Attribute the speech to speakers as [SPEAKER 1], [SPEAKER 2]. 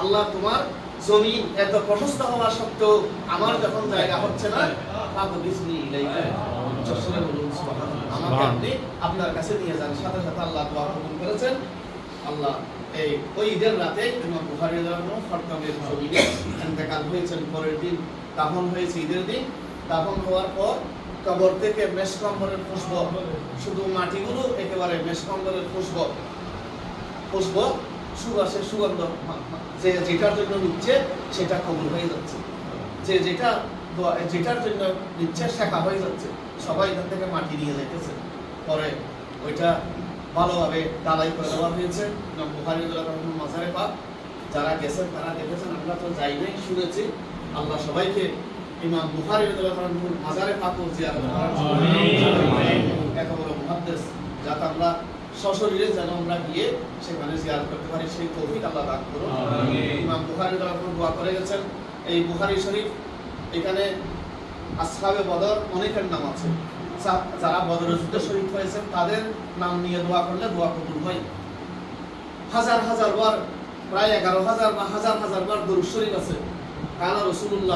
[SPEAKER 1] আল্লাহ তোমার জমিন এত প্রশস্ত হওয়া সত্ত্বেও আমার যখন জায়গা হচ্ছে না আমাকে আপনি আপনার কাছে নিয়ে যান। সাথে সাথে আল্লাহ দোয়া কবুল করেছেন। আল্লাহ এই ওই ঈদের রাতে ইমাম বুখারী রাদিয়াল্লাহু আনহু খরতমের জমিনে ইন্তেকাল হয়েছেন। পরের দিন দাফন হয়েছে ঈদের দিন। দাফন হওয়ার পর কবর থেকে মেশকম্বরের খুশবু, শুধু মাটিগুলো একেবারে মেশকম্বরের খুশবু সুবাসের সুগন্ধ, যে যেটার জন্য নিচ্ছে সেটা কবুল হয়ে যাচ্ছে, যে যেটার জন্য নিচ্ছে শেখা হয়ে যাচ্ছে। সবাই এখান থেকে মাটি নিয়ে যাইতেছে। পরে ওইটা ভালোভাবে ডালাই করে দেওয়া হয়েছে। ইমাম বুখারী রাদিয়াল্লাহু আনহু মাজারে পাক যারা গেছেন তারা দেখেছেন, আমরা তো যাই নাই, শুনেছি। আল্লাহ সবাইকে ইমাম বুখারী রাদিয়াল্লাহু আনহুর মাজারে পাকও জিয়ারত করার এত বড় মুহাদ্দিস, যাতে আমরা সশরীরে যেন আমরা গিয়ে সেখানে জিয়ারত করতে পারি, সেই তৌফিক আল্লাহ দান করুন। ইমাম বুখারী রাদিয়াল্লাহু আনহু দোয়া করে গেছেন। এই বুখারী শরীফ, এখানে আসহাবে বদর অনেকের নাম আছে। যারা বদরের যুদ্ধে শহীদ হয়েছেন তাদের নাম নিয়ে দোয়া করলে দোয়া কবুল হয়। হাজার হাজার বার, প্রায় 11,000 বা হাজার হাজার বার দরুদ শরীফ আছে। কানা রাসূলুল্লাহ